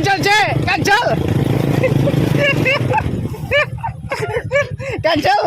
Cancel, Cek! Cancel! Cancel!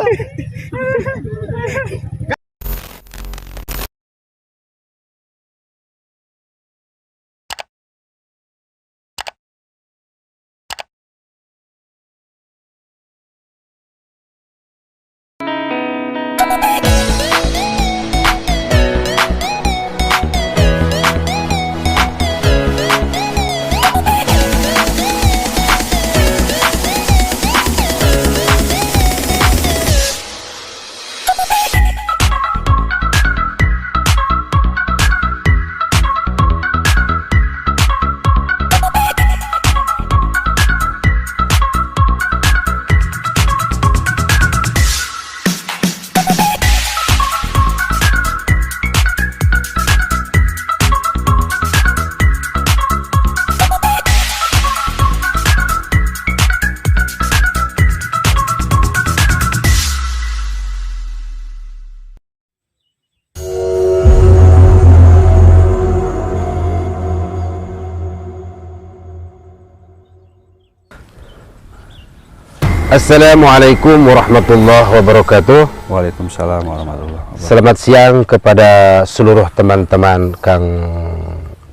Assalamualaikum warahmatullahi wabarakatuh. Waalaikumsalam warahmatullahi wabarakatuh. Selamat siang kepada seluruh teman-teman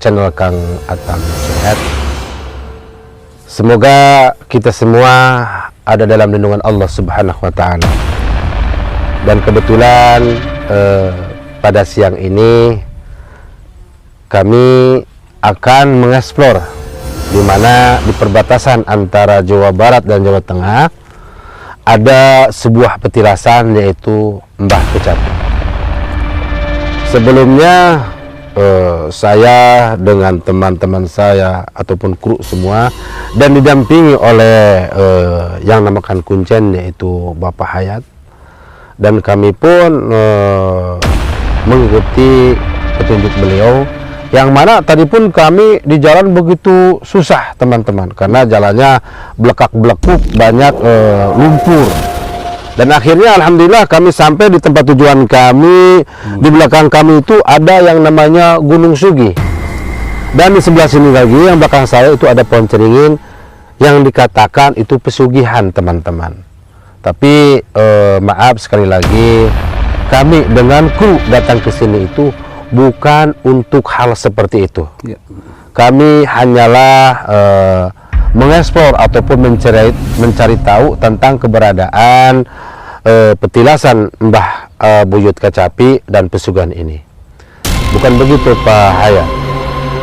channel Kang Atam Sehat. Semoga kita semua ada dalam lindungan Allah Subhanahu wa Ta'ala. Dan kebetulan pada siang ini kami akan mengeksplor di mana di perbatasan antara Jawa Barat dan Jawa Tengah ada sebuah petilasan, yaitu Mbah Kecapi. Sebelumnya saya dengan teman-teman saya ataupun kru semua dan didampingi oleh yang namakan kuncen, yaitu Bapak Hayat, dan kami pun mengikuti petunjuk beliau, yang mana tadi pun kami di jalan begitu susah teman-teman, karena jalannya belekak-belekuk, banyak lumpur. Dan akhirnya alhamdulillah kami sampai di tempat tujuan kami. Di belakang kami itu ada yang namanya Gunung Sugi, dan di sebelah sini lagi yang belakang saya itu ada pohon ceringin yang dikatakan itu pesugihan teman-teman. Tapi maaf sekali lagi, kami dengan kru datang ke sini itu bukan untuk hal seperti itu. Ya. Kami hanyalah mengeksplor ataupun mencari tahu tentang keberadaan petilasan Mbah Buyut Kecapi dan pesugihan ini. Bukan begitu Pak Hayat.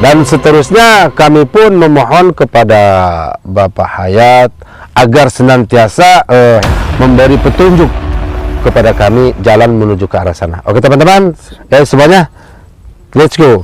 Dan seterusnya kami pun memohon kepada Bapak Hayat agar senantiasa memberi petunjuk kepada kami jalan menuju ke arah sana. Oke teman-teman, ya semuanya, let's go.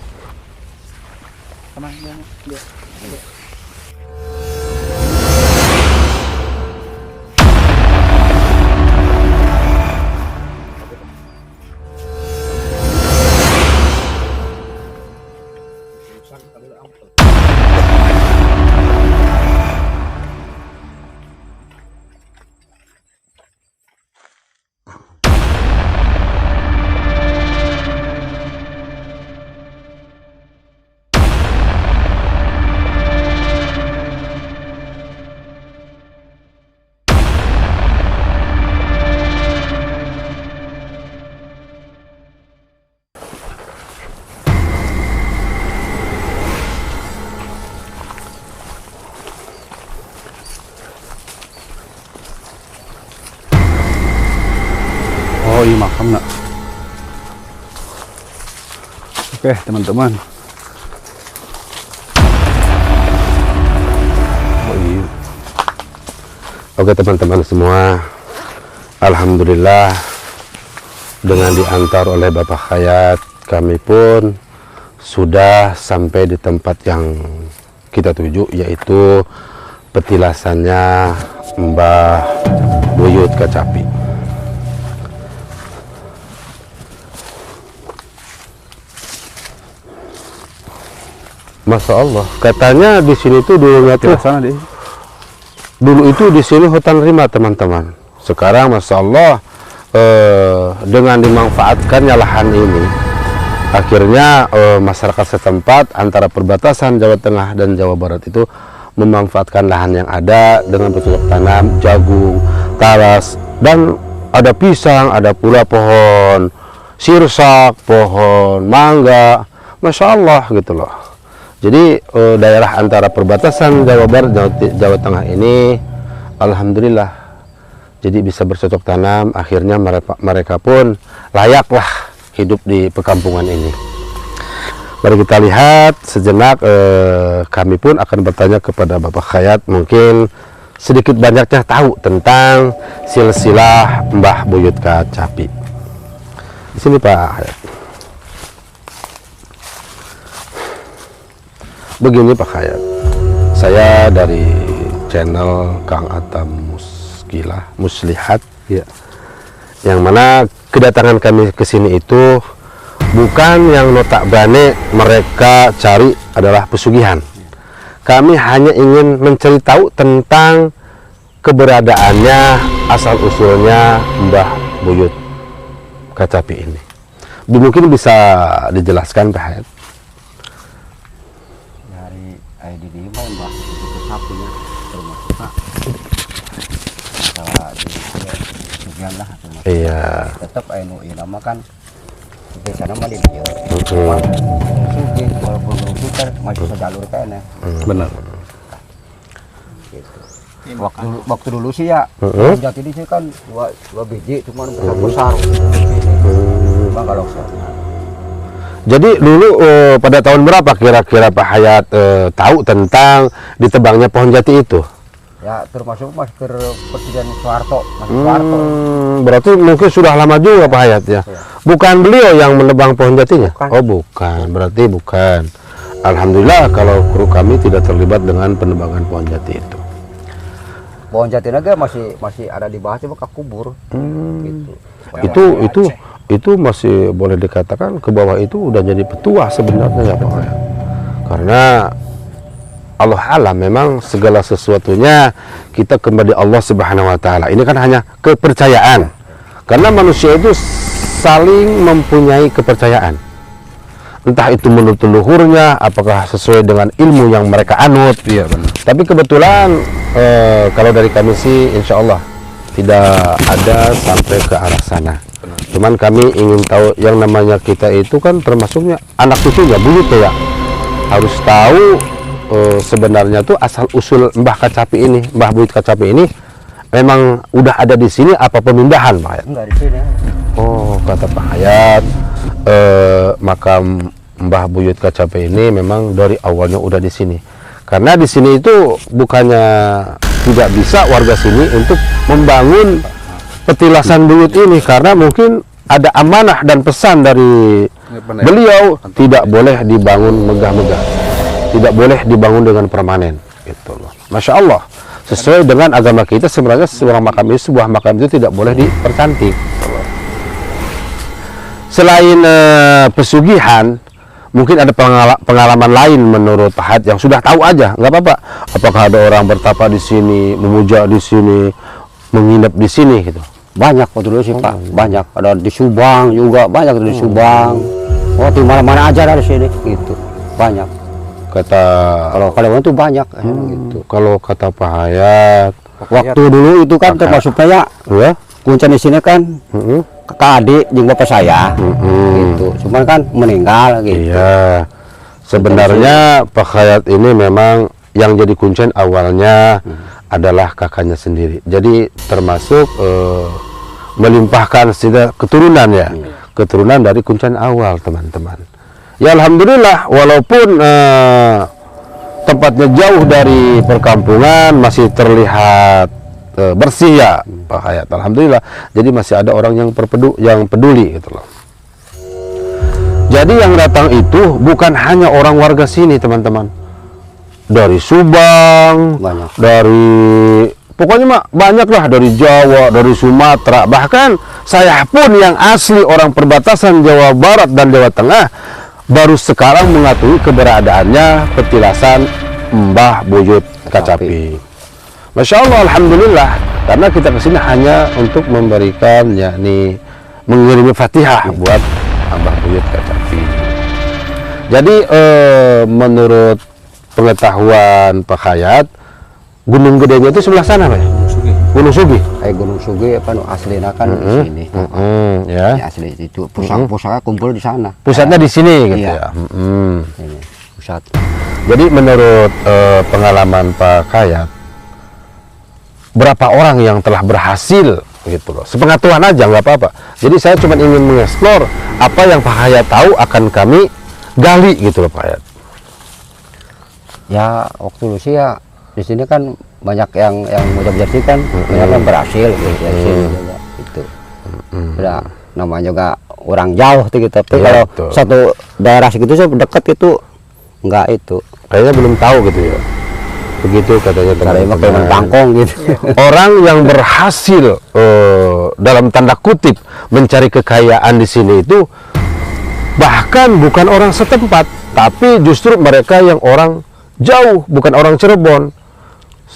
Oh iya, makam nak. Oke teman-teman. Oh iya. Oke teman-teman semua, alhamdulillah dengan diantar oleh Bapak Hayat, kami pun sudah sampai di tempat yang kita tuju, yaitu petilasannya Mbah Buyut Kecapi. Masya Allah, katanya di sini tuh dulunya tuh dulu itu di sini hutan rimba teman-teman. Sekarang Masya Allah dengan dimanfaatkannya lahan ini, akhirnya masyarakat setempat antara perbatasan Jawa Tengah dan Jawa Barat itu memanfaatkan lahan yang ada dengan bercocok tanam jagung, talas, dan ada pisang, ada pula pohon sirsak, pohon mangga, Masya Allah gitu loh. Jadi daerah antara perbatasan Jawa Barat, Jawa Tengah ini alhamdulillah jadi bisa bercocok tanam, akhirnya mereka pun layaklah hidup di perkampungan ini. Mari kita lihat sejenak, kami pun akan bertanya kepada Bapak Khayat, mungkin sedikit banyaknya tahu tentang silsilah Mbah Buyut Kacapi. Di sini Pak Khayat. Begini Pak Khayat, saya dari channel Kang Atam Muslihat, ya, yang mana kedatangan kami ke sini itu bukan yang notabene mereka cari adalah pesugihan. Kami hanya ingin mencari tahu tentang keberadaannya, asal-usulnya Mbah Buyut Kacapi ini. Mungkin bisa dijelaskan Pak Hayat? Dari ID mah Mbah Buyut Kacapi nya termasuk Pak. Masalah di pesugihan lah termasuk. Iya. Tetap anu ieu nama kan di sana mah di dieu. Sugih walaupun belum putar masih sejalur kene. Benar. Gitu. Waktu dulu sih ya, jati di sini kan dua biji cuman besar. Bang kalau Jadi dulu pada tahun berapa kira-kira Pak Hayat tahu tentang ditebangnya pohon jati itu? ya termasuk masker Presiden Soeharto, Soeharto. Berarti mungkin sudah lama juga Pak Hayat ya. Bukan beliau yang menebang pohon jatinya? Bukan. Oh bukan, berarti bukan. Alhamdulillah kalau kru kami tidak terlibat dengan penebangan pohon jati itu. Pohon jati naga masih ada di bawah coba kubur. Gitu. Itu masih boleh dikatakan ke bawah itu udah jadi petua sebenarnya ya Pak Hayat. Karena Allah alam memang segala sesuatunya kita kembali Allah Subhanahu wa taala. Ini kan hanya kepercayaan. Karena manusia itu saling mempunyai kepercayaan. Entah itu menurut leluhurnya, apakah sesuai dengan ilmu yang mereka anut. Iya benar. Tapi kebetulan kalau dari kami sih insya Allah tidak ada sampai ke arah sana. Cuman kami ingin tahu yang namanya kita itu kan termasuknya anak cucunya buyut ya. Harus tahu sebenarnya tuh asal usul Mbah Kacapi ini, Mbah Buyut Kacapi ini memang udah ada di sini apa pemindahan Pak Hayat? Enggak di sini. Oh kata Pak Hayat, makam Mbah Buyut Kacapi ini memang dari awalnya udah di sini. Karena di sini itu bukannya tidak bisa warga sini untuk membangun petilasan buyut ini karena mungkin ada amanah dan pesan dari beliau tidak boleh dibangun megah-megah, tidak boleh dibangun dengan permanen gitu loh. Masya Allah, sesuai dengan agama kita sebenarnya sebuah makam itu tidak boleh dipercantik. Selain pesugihan, mungkin ada pengalaman lain menurut Pak Hayat yang sudah tahu aja, nggak apa-apa. Apakah ada orang bertapa di sini, memuja di sini, menginap di sini gitu? Banyak waktu dulu sih Pak, banyak. Ada di Subang juga, banyak di Subang. Oh di mana-mana aja dari sini gitu, banyak. Kata Kalau Kalimantan itu banyak gitu. kalau kata Pak Hayat, Waktu dulu itu kan termasuknya ya, kuncen di sini kan kakak adik jeung bapak saya gitu. Cuman kan meninggal gitu. iya. Sebenarnya Pak Hayat ini memang yang jadi kuncen awalnya adalah kakaknya sendiri. Jadi termasuk melimpahkan keturunan ya, keturunan dari kuncen awal teman-teman. Ya alhamdulillah walaupun tempatnya jauh dari perkampungan masih terlihat bersih ya Pak Hayat. Alhamdulillah. Jadi masih ada orang yang peduli gitu loh. Jadi yang datang itu bukan hanya orang warga sini teman-teman. Dari Subang, Banyak. dari pokoknya mah banyak lah, dari Jawa, dari Sumatera, bahkan saya pun yang asli orang perbatasan Jawa Barat dan Jawa Tengah baru sekarang mengetahui keberadaannya petilasan Mbah Buyut Kacapi. Masya Allah, alhamdulillah, karena kita kesini hanya untuk memberikan yakni mengirimi Fatihah buat Mbah Buyut Kacapi. Jadi menurut pengetahuan Pak Hayat, Gunung Gedenya itu sebelah sana, Pak? Gunung Sugi. Gunung Sugi apa aslina kan di sini. Ya. Ini asli itu pusaka kumpul di sana. Pusatnya di sini gitu Iya. ya. Ini pusat. Jadi menurut pengalaman Pak Hayat, berapa orang yang telah berhasil gitu loh? Sepengetahuan aja nggak apa-apa. Jadi saya cuma ingin mengeksplor apa yang Pak Hayat tahu akan kami gali gitu loh Pak Hayat. Ya waktu dulu sih ya di sini kan banyak yang muda-mudi kan banyak yang berhasil gitu ya sini juga itu. Udah namanya juga orang jauh tuh gitu. Tapi Iya, kalau betul. satu daerah segitu sih dekat itu enggak itu. Kayaknya belum tahu gitu ya. Begitu katanya Kalau emang kayak teman-teman. tangkong gitu. Orang yang berhasil dalam tanda kutip mencari kekayaan di sini itu bahkan bukan orang setempat, tapi justru mereka yang orang jauh, bukan orang Cirebon.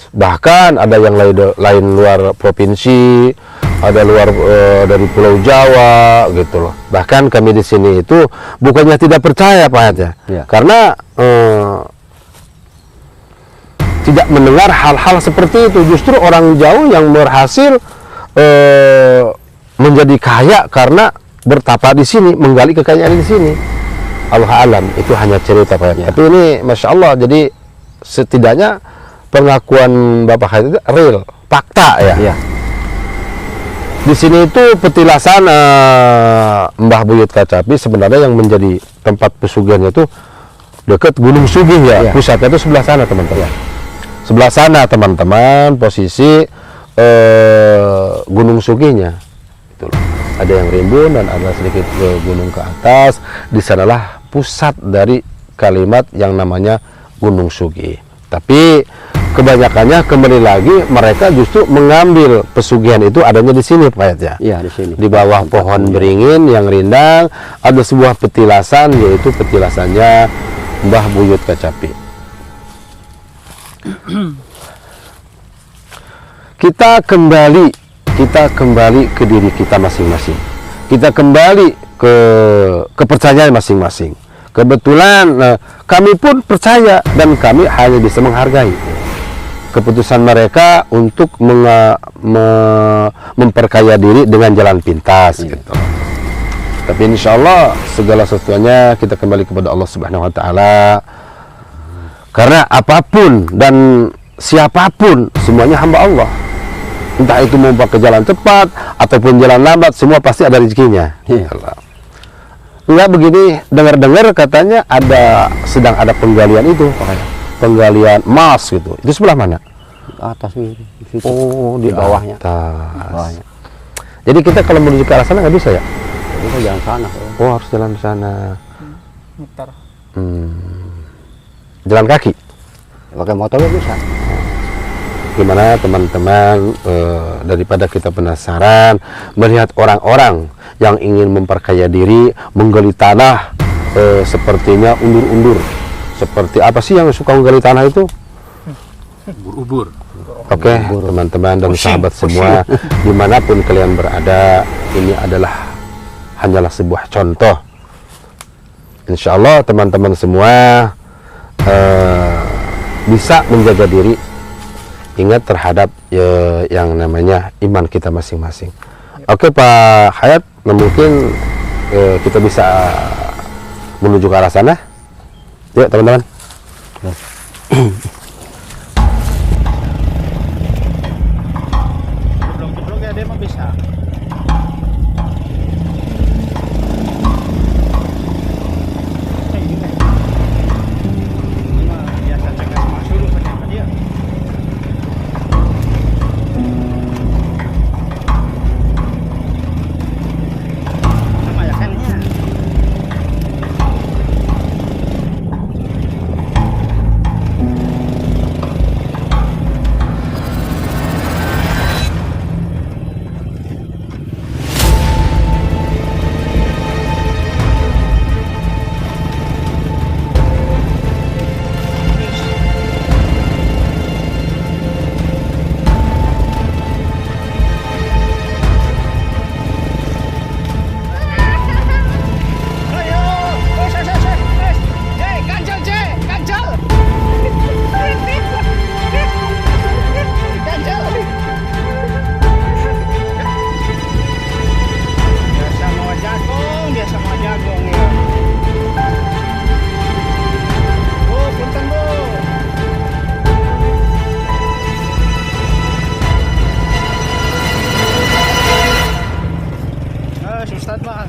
Bahkan ada yang lain luar provinsi, ada luar dari Pulau Jawa gitu loh. Bahkan kami di sini itu bukannya tidak percaya Pak Hayat ya, Iya. karena tidak mendengar hal-hal seperti itu. Justru orang jauh yang berhasil menjadi kaya karena bertapa di sini, menggali kekayaan di sini. Allah alam, itu hanya cerita Pak Hayat. Ya. Tapi ini Masya Allah, jadi setidaknya pengakuan Bapak Hayat itu real, fakta ya. Iya. Di sini itu petilasan Mbah Buyut Kacapi sebenarnya yang menjadi tempat pesugihannya itu dekat Gunung Sugih ya. Iya. Pusatnya itu sebelah sana teman-teman. Iya. Sebelah sana teman-teman posisi Gunung Sugihnya. Itu loh. Ada yang rimbun dan ada sedikit gunung ke atas. Di sanalah pusat dari kalimat yang namanya Gunung Sugih. Tapi kebanyakannya kembali lagi mereka justru mengambil pesugihan itu adanya di sini Pak Hayat ya. Iya di sini. Di bawah pohon beringin yang rindang ada sebuah petilasan, yaitu petilasannya Mbah Buyut Kacapi. Kita kembali ke diri kita masing-masing. Kita kembali ke kepercayaan masing-masing. Kebetulan kami pun percaya dan kami hanya bisa menghargai keputusan mereka untuk memperkaya diri dengan jalan pintas gitu. Tapi insya Allah segala sesuatunya kita kembali kepada Allah Subhanahu Wa Taala. Karena apapun dan siapapun semuanya hamba Allah. Entah itu mau pakai jalan cepat ataupun jalan lambat, semua pasti ada rezekinya. Iya. Enggak begini, dengar-dengar katanya sedang ada penggalian itu, penggalian emas gitu. Itu sebelah mana? Atas di situ. Oh, di bawahnya. atas. Bawahnya. Jadi kita kalau menuju ke arah sana nggak bisa ya? Jadi kita jalan sana. Oh, harus jalan ke sana. muter. Jalan kaki. Pakai motor juga bisa. Gimana teman-teman, daripada kita penasaran melihat orang-orang yang ingin memperkaya diri, menggali tanah, sepertinya undur-undur. Seperti apa sih yang suka menggali tanah itu? Ubur-ubur. Oke, teman-teman dan sahabat semua, dimanapun kalian berada, ini hanyalah sebuah contoh. Insya Allah teman-teman semua bisa menjaga diri, ingat terhadap yang namanya iman kita masing-masing. Oke Pak Hayat, mungkin kita bisa menuju ke arah sana. Yuk teman-teman. Jeblok-jeblok ya dia mah bisa. Biasa cakap masuk pakai dia. Sama ya kan ya. berat bang.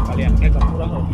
Kalian agak kurang loh.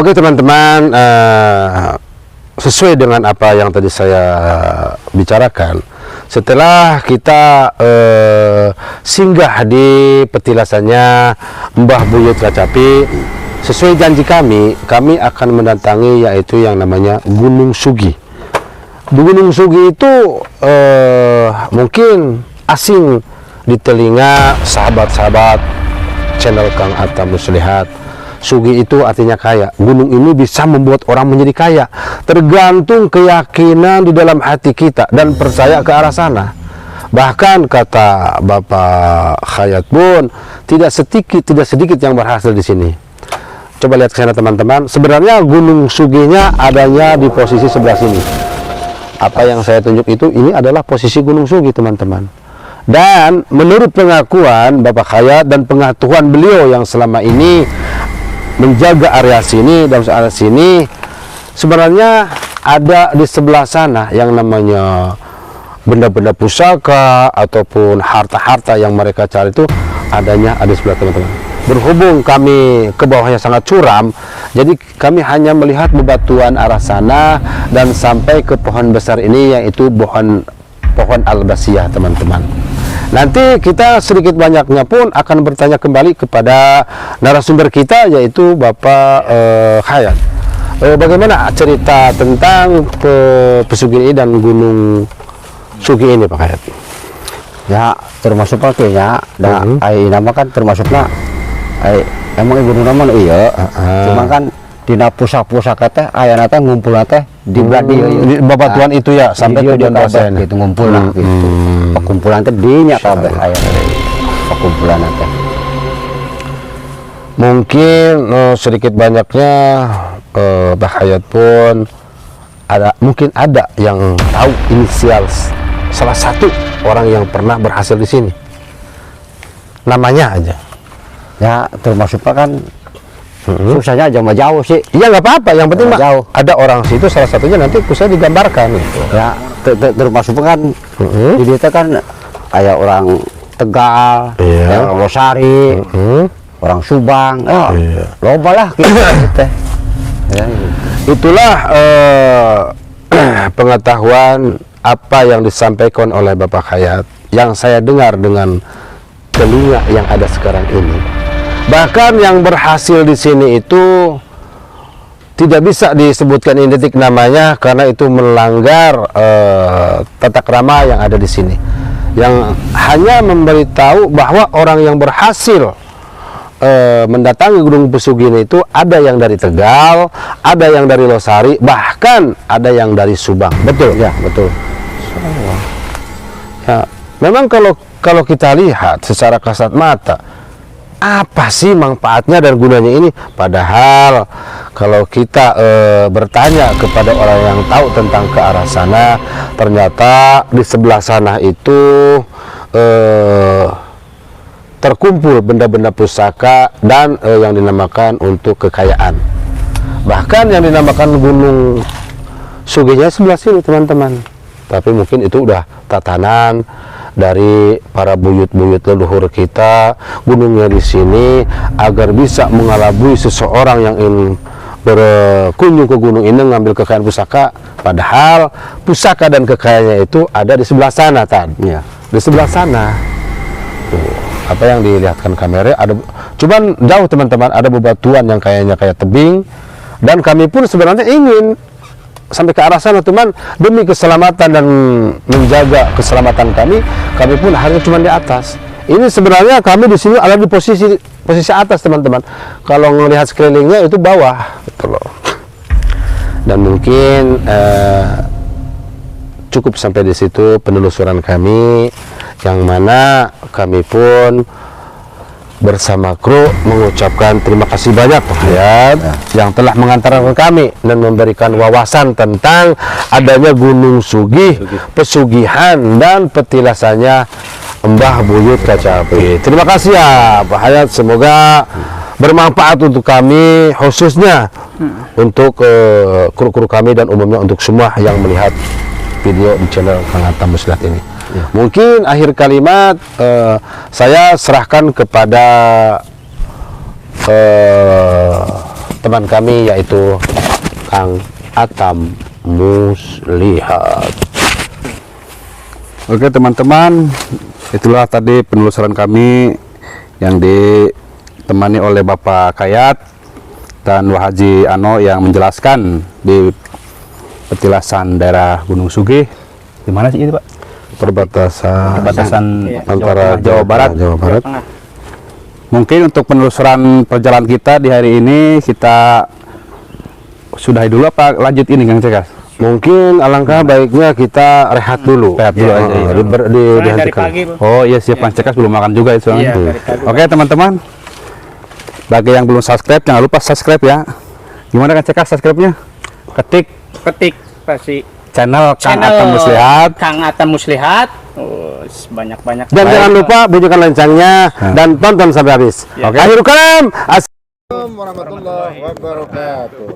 Oke teman-teman, sesuai dengan apa yang tadi saya bicarakan, setelah kita singgah di petilasannya Mbah Buyut Kacapi, sesuai janji kami akan mendatangi yaitu yang namanya Gunung Sugi. Gunung Sugi itu mungkin asing di telinga sahabat-sahabat channel Kang Atta Muslihat. Sugi itu artinya kaya. Gunung ini bisa membuat orang menjadi kaya, tergantung keyakinan di dalam hati kita dan percaya ke arah sana. Bahkan kata Bapak Khayat pun tidak sedikit yang berhasil di sini. Coba lihat ke sana teman-teman. Sebenarnya Gunung Suginya adanya di posisi sebelah sini. Apa yang saya tunjuk itu, ini adalah posisi Gunung Sugi teman-teman. Dan menurut pengakuan Bapak Khayat dan pengetahuan beliau yang selama ini menjaga area sini dan area sini, sebenarnya ada di sebelah sana yang namanya benda-benda pusaka ataupun harta-harta yang mereka cari itu adanya ada di sebelah teman-teman. Berhubung kami ke bawahnya sangat curam, jadi kami hanya melihat bebatuan arah sana dan sampai ke pohon besar ini, yaitu pohon albasiyah teman-teman. Nanti kita sedikit banyaknya pun akan bertanya kembali kepada narasumber kita, yaitu Bapak Khayat. Bagaimana cerita tentang pesugihan ini dan Gunung Sugi ini Pak Khayat? Ya termasuk pakainya, dan nama kan termasuknya emang gunung nama iya, cuma kan dina pusaka teh ayana teh ngumpul teh di beladi bebatuan itu ya sampai ke dia dosen gitu ngumpul lah gitu. Perkumpulan teh dinya kabeh aya perkumpulan teh. Mungkin sedikit banyaknya Pak Khayat pun mungkin ada yang tahu inisial salah satu orang yang pernah berhasil di sini. Namanya aja. Ya termasuk kan susahnya aja mah jauh sih. Iya nggak apa-apa, yang penting mah jauh. ada orang situ, salah satunya nanti saya digambarkan gitu. Ya termasuk kan di dia kan kayak orang Tegal, Iya. orang Losari, orang Subang, loba lah gitu. Ya, Itulah pengetahuan apa yang disampaikan oleh Bapak Khayat yang saya dengar dengan telinga yang ada sekarang ini. Bahkan yang berhasil di sini itu tidak bisa disebutkan identik namanya karena itu melanggar tata krama yang ada di sini. Yang hanya memberitahu bahwa orang yang berhasil mendatangi Gunung Pesugihan itu ada yang dari Tegal, ada yang dari Losari, bahkan ada yang dari Subang. Betul? ya betul. Ya, memang kalau kita lihat secara kasat mata, apa sih manfaatnya dan gunanya ini? Padahal kalau kita bertanya kepada orang yang tahu tentang ke arah sana, ternyata di sebelah sana itu terkumpul benda-benda pusaka dan yang dinamakan untuk kekayaan. Bahkan yang dinamakan Gunung Suginya sebelah sini teman-teman. Tapi mungkin itu udah tatanan dari para buyut-buyut leluhur kita, gunungnya di sini agar bisa mengelabui seseorang yang ingin berkunjung ke gunung ini ngambil kekayaan pusaka. Padahal pusaka dan kekayaannya itu ada di sebelah sana Ya. di sebelah sana. Tuh, apa yang dilihatkan kamera ada, cuman jauh teman-teman, ada bebatuan yang kayaknya kayak tebing, dan kami pun sebenarnya ingin sampai ke arah sana, teman, demi keselamatan dan menjaga keselamatan kami pun harus cuma di atas. Ini sebenarnya kami di sini ada di posisi atas teman-teman. Kalau melihat sekelilingnya itu bawah, gitu loh. Dan mungkin cukup sampai di situ penelusuran kami, yang mana kami pun bersama kru mengucapkan terima kasih banyak Pak Khayat yang telah mengantarkan kami dan memberikan wawasan tentang adanya Gunung Sugi, pesugihan dan petilasannya Mbah Buyut Kacapi. Terima kasih ya Pak Khayat, semoga bermanfaat untuk kami, khususnya untuk kru-kru kami dan umumnya untuk semua yang melihat video di channel Kang Atta Muslihat ini. Mungkin akhir kalimat saya serahkan kepada teman kami yaitu Kang Atam Muslihat. Oke teman-teman, itulah tadi penelusuran kami yang ditemani oleh Bapak Kayat dan Wah Haji Ano yang menjelaskan di petilasan daerah Gunung Sugih. Di mana sih itu, Pak? Perbatasan Antara Jawa Barat. Jawa Barat. Tengah. Mungkin untuk penelusuran perjalanan kita di hari ini kita sudahi dulu apa lanjut ini Kang Cekas? Mungkin alangkah baiknya kita rehat dulu. Rehat dulu aja, ya. Dari dihentikan. pagi, Bu. Oh iya siap, Kang Cekas belum makan juga itu. Iya, dari pagi. Oke teman-teman, bagi yang belum subscribe jangan lupa subscribe ya. Gimana Kang Cekas subscribe-nya? Ketik Ketik pasti channel Kang Atam Muslihat. Kang Atam Muslihat. Oh, banyak-banyak. Dan jangan lupa bunyikan loncengnya dan tonton sampai habis. Ya. Oke. Akhirul kalam. Warahmatullahi wabarakatuh.